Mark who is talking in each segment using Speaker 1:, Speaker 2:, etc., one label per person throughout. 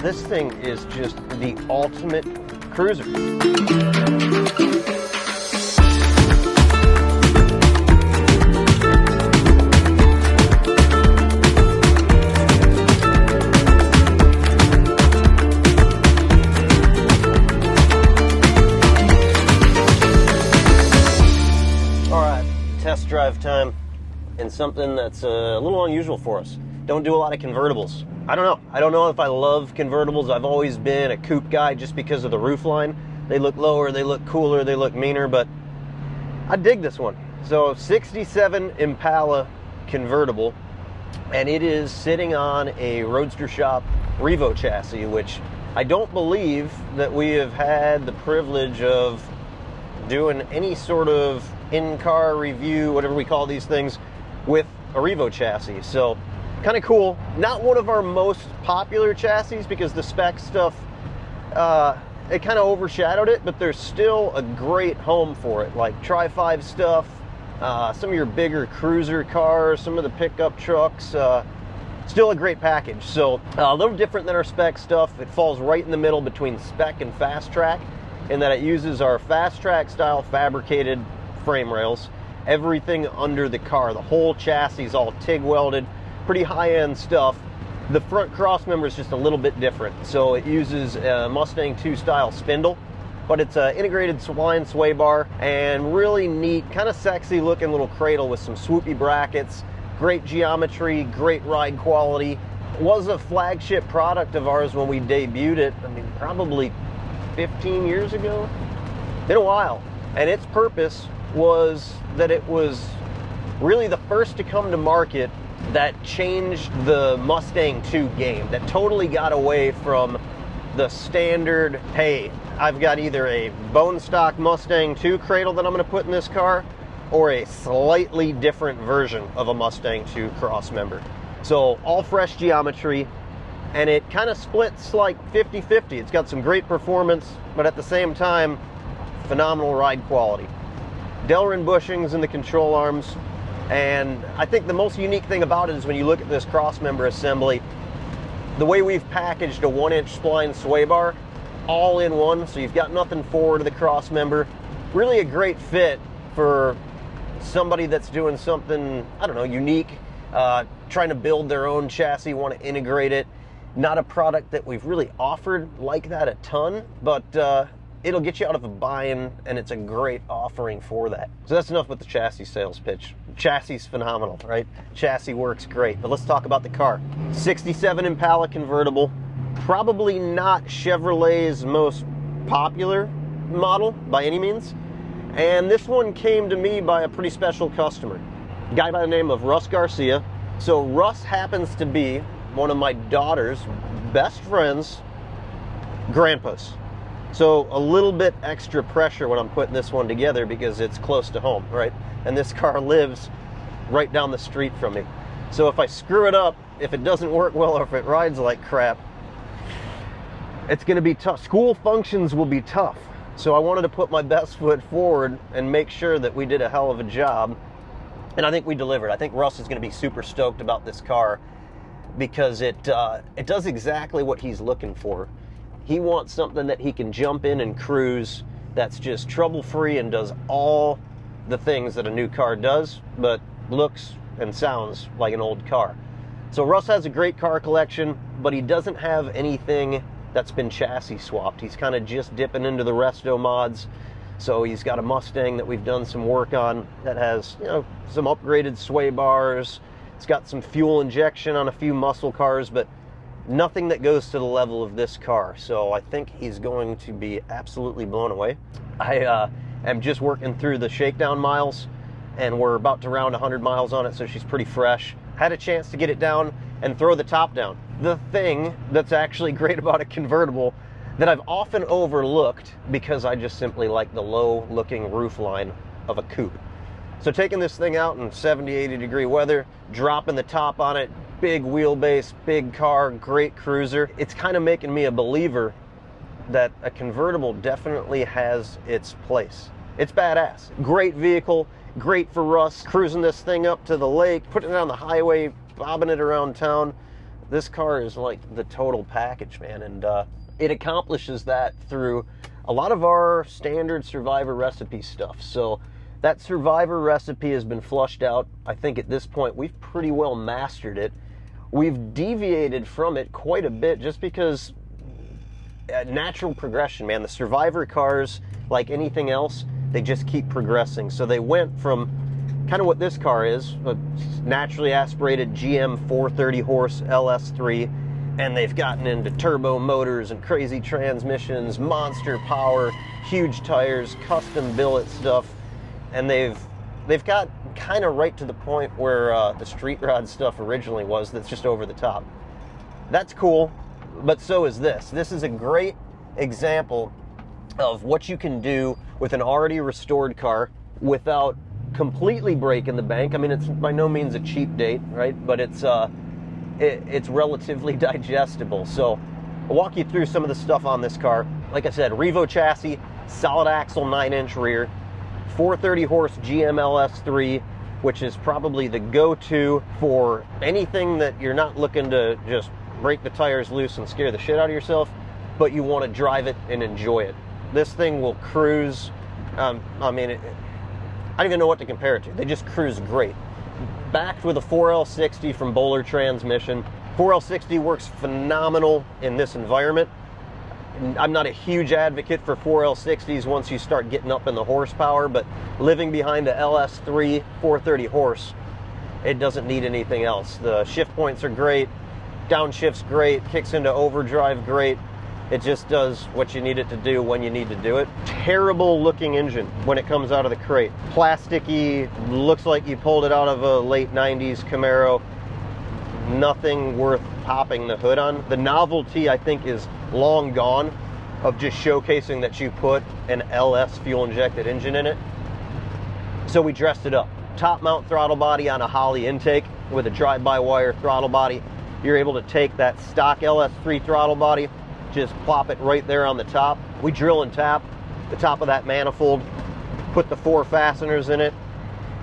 Speaker 1: This thing is just the ultimate cruiser. Test drive time, and something that's a little unusual for us. Don't do a lot of convertibles. I don't know if I love convertibles. I've always been a coupe guy just because of the roofline. They look lower, they look cooler, they look meaner, but I dig this one. So 67 Impala convertible, and it is sitting on a Roadster Shop Revo chassis, which I don't believe that we have had the privilege of doing any sort of in-car review, whatever we call these things, with a Revo chassis. So kind of cool. Not one of our most popular chassis because the spec stuff, it kind of overshadowed it, but there's still a great home for it. Like Tri-5 stuff, some of your bigger cruiser cars, some of the pickup trucks, still a great package. So a little different than our spec stuff. It falls right in the middle between spec and fast track, in that it uses our fast track style fabricated frame rails, everything under the car. The whole chassis is all TIG welded, pretty high-end stuff. The front cross member is just a little bit different. So it uses a Mustang 2 style spindle, but it's an integrated line sway bar and really neat, kind of sexy looking little cradle with some swoopy brackets, great geometry, great ride quality. It was a flagship product of ours when we debuted it, I mean, probably 15 years ago. Been a while. And its purpose was that it was really the first to come to market that changed the Mustang 2 game, that totally got away from the standard, hey, I've got either a bone stock Mustang 2 cradle that I'm going to put in this car, or a slightly different version of a Mustang 2 cross member. So all fresh geometry, and it kind of splits like 50-50. It's got some great performance, but at the same time, phenomenal ride quality. Delrin bushings in the control arms, and I think the most unique thing about it is when you look at this crossmember assembly, the way we've packaged a 1-inch spline sway bar all in one, so you've got nothing forward of the crossmember. Really a great fit for somebody that's doing something, I don't know, unique, trying to build their own chassis, want to integrate it. Not a product that we've really offered like that a ton, but it'll get you out of a buy-in, and it's a great offering for that. So that's enough with the chassis sales pitch. Chassis is phenomenal, right? Chassis works great, but let's talk about the car. 67 Impala convertible, probably not Chevrolet's most popular model by any means, and this one came to me by a pretty special customer, a guy by the name of Russ Garcia. So Russ happens to be one of my daughter's best friend's grandpas. So a little bit extra pressure when I'm putting this one together because it's close to home, right? And this car lives right down the street from me. So if I screw it up, if it doesn't work well, or if it rides like crap, it's gonna be tough. School functions will be tough. So I wanted to put my best foot forward and make sure that we did a hell of a job. And I think we delivered. I think Russ is gonna be super stoked about this car because it does exactly what he's looking for. He wants something that he can jump in and cruise that's just trouble-free and does all the things that a new car does, but looks and sounds like an old car. So Russ has a great car collection, but he doesn't have anything that's been chassis swapped. He's kind of just dipping into the resto mods. So he's got a Mustang that we've done some work on that has, you know, some upgraded sway bars. It's got some fuel injection on a few muscle cars, but nothing that goes to the level of this car. So I think he's going to be absolutely blown away. I am just working through the Shakedown miles, and we're about to round 100 miles on it, so she's pretty fresh. Had a chance to get it down and throw the top down. The thing that's actually great about a convertible that I've often overlooked because I just simply like the low-looking roof line of a coupe. So taking this thing out in 70, 80 degree weather, dropping the top on it, big wheelbase, big car, great cruiser. It's kind of making me a believer that a convertible definitely has its place. It's badass. Great vehicle, great for Russ, cruising this thing up to the lake, putting it on the highway, bobbing it around town. This car is like the total package, man, and it accomplishes that through a lot of our standard Survivor recipe stuff. So that Survivor recipe has been flushed out. I think at this point we've pretty well mastered it. We've deviated from it quite a bit just because natural progression, man. The Survivor cars, like anything else, they just keep progressing. So they went from kind of what this car is, a naturally aspirated GM 430 horse LS3, and they've gotten into turbo motors and crazy transmissions, monster power, huge tires, custom billet stuff, and they've got kind of right to the point where the street rod stuff originally was, that's just over the top. That's cool, but so is this. This is a great example of what you can do with an already restored car without completely breaking the bank. I mean, it's by no means a cheap date, right? But it's relatively digestible. So I'll walk you through some of the stuff on this car. Like I said, Revo chassis, solid axle, 9-inch rear, 430 horse GM LS3, which is probably the go-to for anything that you're not looking to just break the tires loose and scare the shit out of yourself, but you want to drive it and enjoy it. This thing will cruise. I mean, I don't even know what to compare it to. They just cruise great. Backed with a 4L60 from Bowler Transmission. 4L60 works phenomenal in this environment. I'm not a huge advocate for 4L60s once you start getting up in the horsepower, but living behind a LS3 430 horse, it doesn't need anything else. The shift points are great, downshift's great, kicks into overdrive great. It just does what you need it to do when you need to do it. Terrible looking engine when it comes out of the crate. Plasticky, looks like you pulled it out of a late 90s Camaro. Nothing worth popping the hood on. The novelty, I think, is long gone of just showcasing that you put an LS fuel injected engine in it. So we dressed it up. Top mount throttle body on a Holley intake with a drive-by-wire throttle body. You're able to take that stock LS3 throttle body, just plop it right there on the top. We drill and tap the top of that manifold, put the 4 fasteners in it,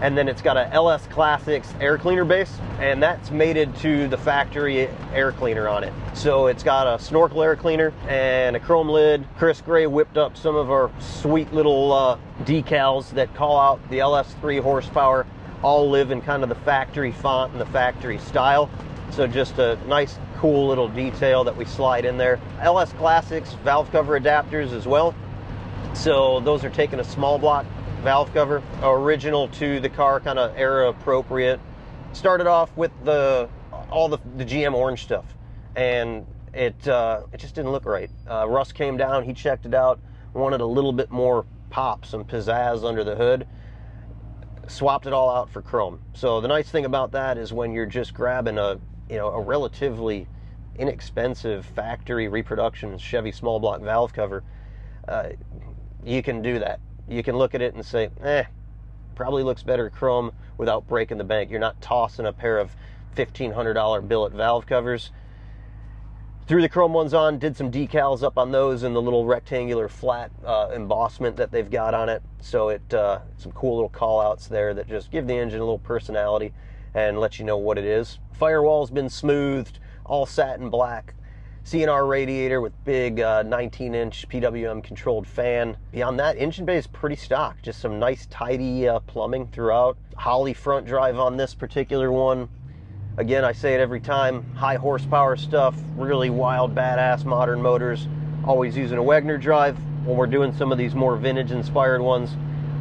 Speaker 1: and then it's got a LS Classics air cleaner base, and that's mated to the factory air cleaner on it. So it's got a snorkel air cleaner and a chrome lid. Chris Gray whipped up some of our sweet little decals that call out the LS3 horsepower, all live in kind of the factory font and the factory style. So just a nice, cool little detail that we slide in there. LS Classics valve cover adapters as well. So those are taking a small block valve cover, original to the car, kind of era appropriate. Started off with all the GM orange stuff, and it just didn't look right. Russ came down, he checked it out, wanted a little bit more pop, some pizzazz under the hood. Swapped it all out for chrome. So the nice thing about that is when you're just grabbing a relatively inexpensive factory reproduction Chevy small block valve cover, you can do that. You can look at it and say, probably looks better chrome without breaking the bank. You're not tossing a pair of $1,500 billet valve covers. Threw the chrome ones on, did some decals up on those and the little rectangular flat embossment that they've got on it. So some cool little call outs there that just give the engine a little personality and let you know what it is. Firewall's been smoothed, all satin black. CNR radiator with big 19-inch PWM controlled fan. Beyond that, engine bay is pretty stock. Just some nice tidy plumbing throughout. Holley front drive on this particular one. Again, I say it every time, high horsepower stuff, really wild, badass modern motors. Always using a Wegner drive. When we're doing some of these more vintage inspired ones,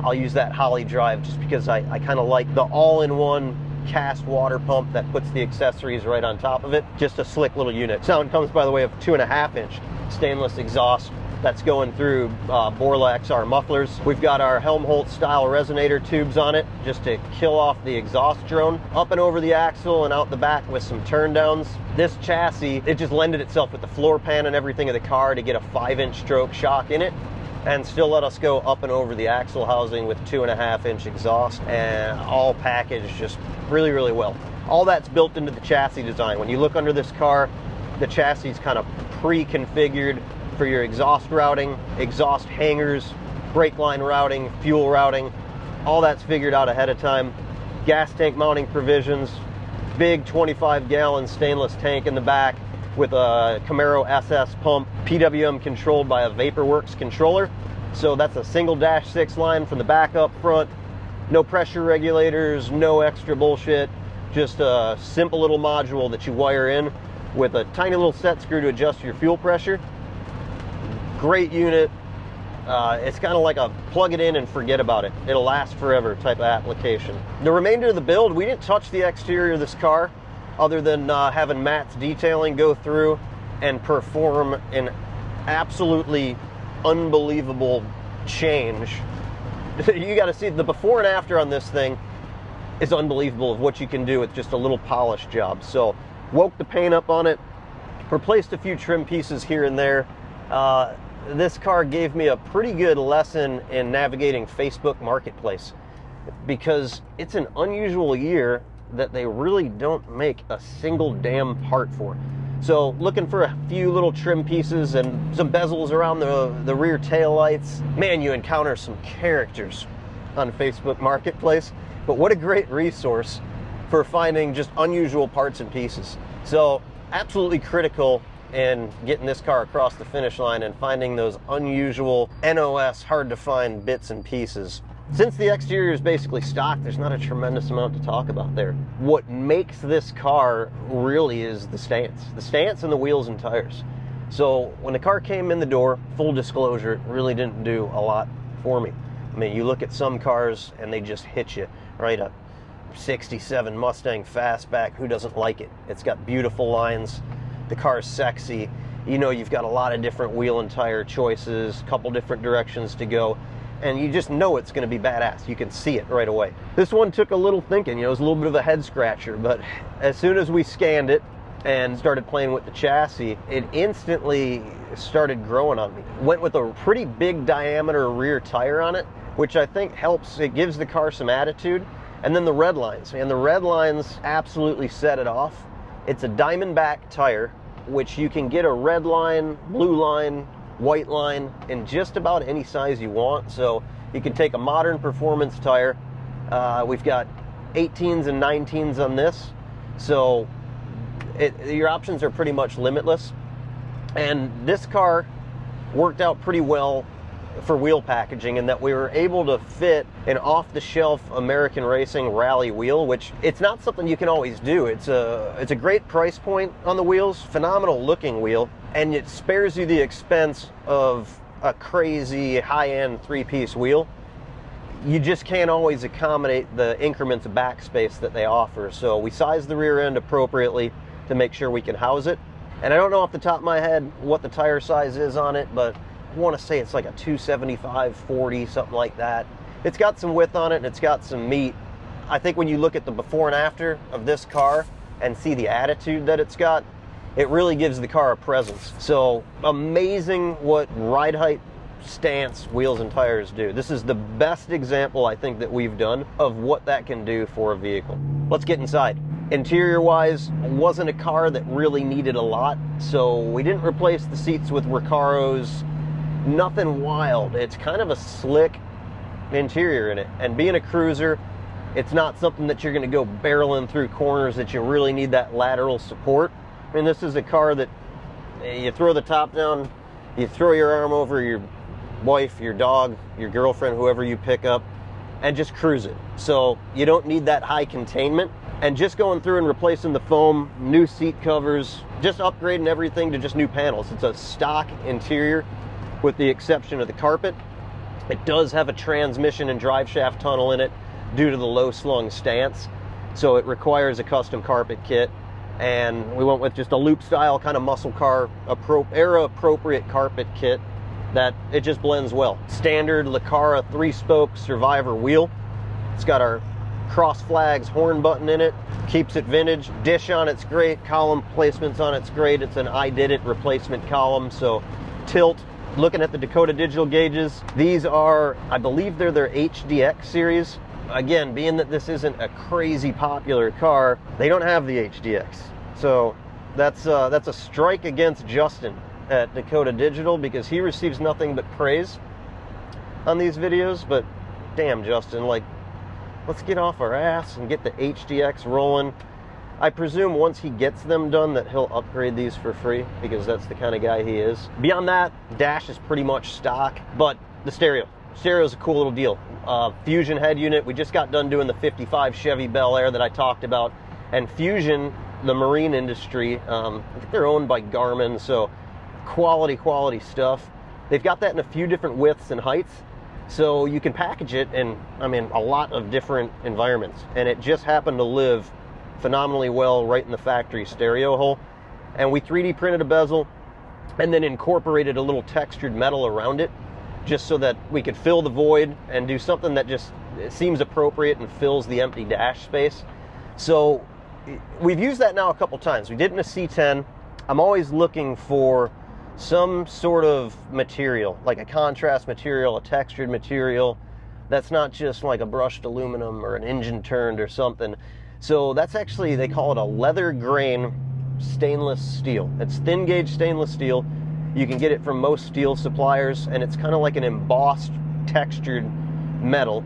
Speaker 1: I'll use that Holley drive just because I kind of like the all-in-one cast water pump that puts the accessories right on top of it. Just a slick little unit. Sound comes by the way of 2.5-inch stainless exhaust that's going through Borla XR mufflers. We've got our Helmholtz style resonator tubes on it just to kill off the exhaust drone. Up and over the axle and out the back with some turn downs. This chassis, it just lended itself with the floor pan and everything of the car to get a 5-inch stroke shock in it and still let us go up and over the axle housing with 2.5-inch exhaust, and all packaged just really, really well. All that's built into the chassis design. When you look under this car, the chassis is kind of pre-configured for your exhaust routing, exhaust hangers, brake line routing, fuel routing. All that's figured out ahead of time. Gas tank mounting provisions, big 25-gallon stainless tank in the back with a Camaro SS pump, PWM controlled by a VaporWorks controller. So that's a single dash 6 line from the back up front. No pressure regulators, no extra bullshit. Just a simple little module that you wire in with a tiny little set screw to adjust your fuel pressure. Great unit. It's kind of like a plug it in and forget about it. It'll last forever type of application. The remainder of the build, we didn't touch the exterior of this car other than having Matt's detailing go through and perform an absolutely unbelievable change. You got to see the before and after on this thing is unbelievable of what you can do with just a little polish job. So woke the paint up on it, replaced a few trim pieces here and there. This car gave me a pretty good lesson in navigating Facebook Marketplace, because it's an unusual year that they really don't make a single damn part for. So looking for a few little trim pieces and some bezels around the rear tail lights. Man, you encounter some characters on Facebook Marketplace, but what a great resource for finding just unusual parts and pieces. So absolutely critical in getting this car across the finish line and finding those unusual NOS hard to find bits and pieces. Since the exterior is basically stock, there's not a tremendous amount to talk about there. What makes this car really is the stance and the wheels and tires. So when the car came in the door, full disclosure, it really didn't do a lot for me. I mean, you look at some cars and they just hit you, right? A 67 Mustang Fastback, who doesn't like it? It's got beautiful lines. The car's sexy. You know, you've got a lot of different wheel and tire choices, a couple different directions to go, and you just know it's going to be badass. You can see it right away. This one took a little thinking. You know, it was a little bit of a head scratcher, but as soon as we scanned it and started playing with the chassis, it instantly started growing on me. Went with a pretty big diameter rear tire on it, which I think helps. It gives the car some attitude. And then the red lines, and the red lines absolutely set it off. It's a Diamondback tire, which you can get a red line, blue line, white line in just about any size you want. So you can take a modern performance tire. We've got 18s and 19s on this. So your options are pretty much limitless. And this car worked out pretty well for wheel packaging, in that we were able to fit an off-the-shelf American Racing rally wheel, which it's not something you can always do. It's a great price point on the wheels, phenomenal looking wheel, and it spares you the expense of a crazy high-end 3-piece wheel. You just can't always accommodate the increments of backspace that they offer. So we sized the rear end appropriately to make sure we can house it. And I don't know off the top of my head what the tire size is on it, but I want to say it's like a 275/40, something like that. It's got some width on it and it's got some meat. I think when you look at the before and after of this car and see the attitude that it's got, it really gives the car a presence. So amazing what ride height, stance, wheels and tires do. This is the best example I think that we've done of what that can do for a vehicle. Let's get inside. Interior wise, wasn't a car that really needed a lot, so we didn't replace the seats with Recaros. Nothing wild. It's kind of a slick interior in it, and being a cruiser, it's not something that you're going to go barreling through corners that you really need that lateral support. I mean, this is a car that you throw the top down, you throw your arm over your wife, your dog, your girlfriend, whoever you pick up, and just cruise it. So you don't need that high containment. And just going through and replacing the foam, new seat covers, just upgrading everything to just new panels. It's a stock interior with the exception of the carpet. It does have a transmission and drive shaft tunnel in it due to the low slung stance. So it requires a custom carpet kit. And we went with just a loop style kind of muscle car, era appropriate carpet kit that it just blends well. Standard Licara 3-spoke Survivor wheel. It's got our cross flags horn button in it, keeps it vintage. Dish on it's great, column placements on it's great. It's an I Did It replacement column, so tilt. Looking at the Dakota digital gauges, these are, I believe they're their HDX series. Again, being that this isn't a crazy popular car, they don't have the HDX. So that's a strike against Justin at Dakota Digital, because he receives nothing but praise on these videos. But damn, Justin, like, let's get off our ass and get the HDX rolling. I presume once he gets them done that he'll upgrade these for free, because that's the kind of guy he is. Beyond that, dash is pretty much stock, but the stereo is a cool little deal. Fusion head unit, we just got done doing the 55 Chevy Bel Air that I talked about, and Fusion, the marine industry, I think they're owned by Garmin, so quality stuff. They've got that in a few different widths and heights, so you can package it in, I mean, a lot of different environments, and it just happened to live phenomenally well right in the factory stereo hole. And we 3D printed a bezel and then incorporated a little textured metal around it, just so that we could fill the void and do something that just seems appropriate and fills the empty dash space. So we've used that now a couple times. We did it in a C10. I'm always looking for some sort of material, like a contrast material, a textured material that's not just like a brushed aluminum or an engine turned or something. So that's actually, they call it a leather grain stainless steel. It's thin gauge stainless steel. You can get it from most steel suppliers, and it's kind of like an embossed, textured metal,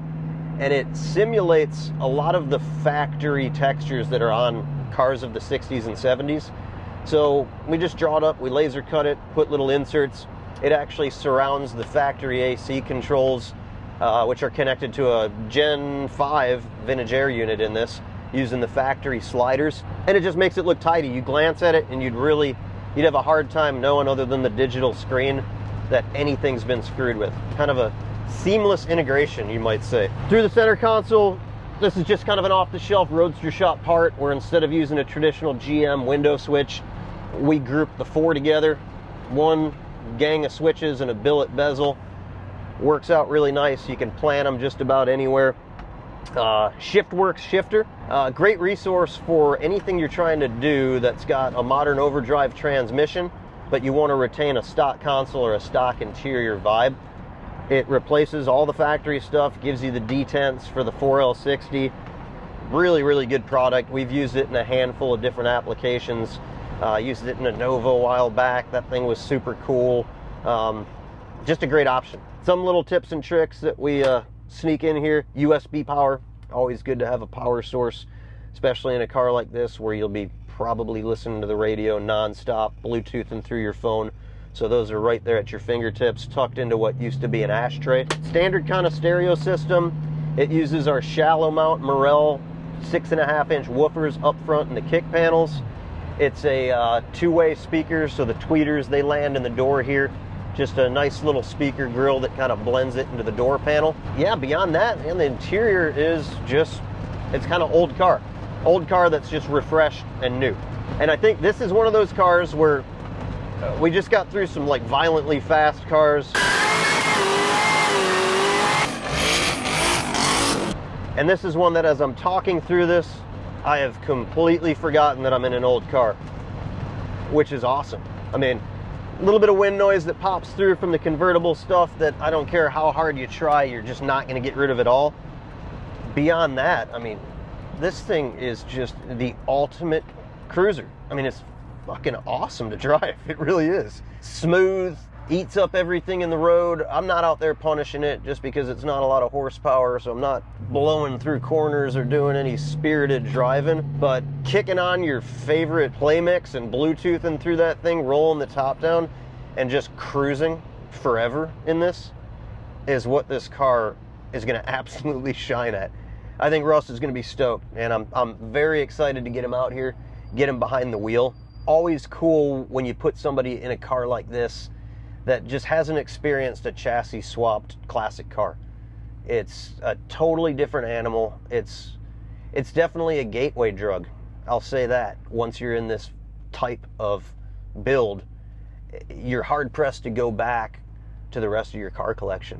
Speaker 1: and it simulates a lot of the factory textures that are on cars of the 60s and 70s. So we just draw it up, we laser cut it, put little inserts. It actually surrounds the factory AC controls, which are connected to a Gen 5 vintage air unit in this, using the factory sliders, and it just makes it look tidy. You glance at it and you'd have a hard time knowing, other than the digital screen, that anything's been screwed with. Kind of a seamless integration, you might say. Through the center console, this is just kind of an off-the-shelf Roadster Shop part, where instead of using a traditional GM window switch, we grouped the four together. One gang of switches and a billet bezel. Works out really nice. You can plan them just about anywhere. ShiftWorks shifter, great resource for anything you're trying to do that's got a modern overdrive transmission, but you want to retain a stock console or a stock interior vibe. It replaces all the factory stuff, gives you the detents for the 4L60. Really good product. We've used it in a handful of different applications. Used it in a Nova a while back. That thing was super cool. Just a great option. Some little tips and tricks that we sneak in here. USB power, always good to have a power source, especially in a car like this where you'll be probably listening to the radio non-stop, Bluetoothing through your phone. So those are right there at your fingertips, tucked into what used to be an ashtray. Standard kind of stereo system. It uses our shallow mount Morel 6.5-inch woofers up front in the kick panels. It's a two-way speaker, so the tweeters, they land in the door here. Just a nice little speaker grill that kind of blends it into the door panel. Yeah, beyond that, and the interior is just, it's kind of old car. Old car that's just refreshed and new. And I think this is one of those cars where we just got through some like violently fast cars. And this is one that, as I'm talking through this, I have completely forgotten that I'm in an old car, which is awesome. I mean, a little bit of wind noise that pops through from the convertible stuff that I don't care how hard you try, you're just not going to get rid of it all. Beyond that, I mean, this thing is just the ultimate cruiser. I mean, it's fucking awesome to drive. It really is. Smooth, eats up everything in the road. I'm not out there punishing it just because it's not a lot of horsepower, so I'm not blowing through corners or doing any spirited driving, but kicking on your favorite play mix and Bluetoothing through that thing, rolling the top down and just cruising forever in this is what this car is going to absolutely shine at. I think Russ is going to be stoked, and I'm very excited to get him out here, get him behind the wheel. Always cool when you put somebody in a car like this that just hasn't experienced a chassis swapped classic car. It's a totally different animal. It's definitely a gateway drug. I'll say that. Once you're in this type of build, you're hard pressed to go back to the rest of your car collection.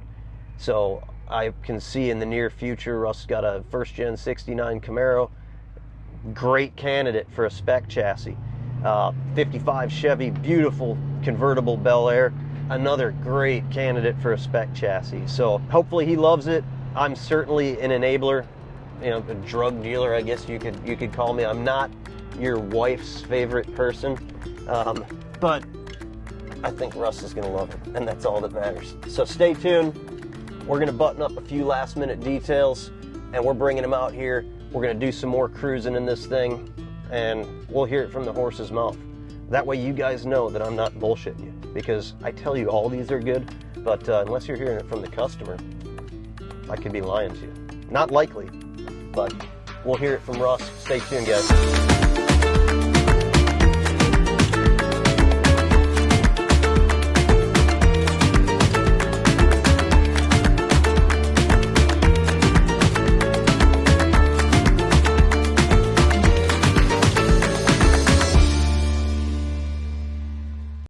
Speaker 1: So I can see in the near future, Russ got a first gen 69 Camaro, great candidate for a spec chassis. 55 Chevy, beautiful convertible Bel Air, another great candidate for a spec chassis. So hopefully he loves it. I'm certainly an enabler, you know, a drug dealer, I guess you could call me. I'm not your wife's favorite person, but I think Russ is going to love it, and that's all that matters. So stay tuned. We're going to button up a few last minute details, and we're bringing him out here. We're going to do some more cruising in this thing. and we'll hear it from the horse's mouth. That way you guys know that I'm not bullshitting you, because I tell you all these are good, but unless you're hearing it from the customer, I could be lying to you. Not likely, but we'll hear it from Russ. Stay tuned, guys.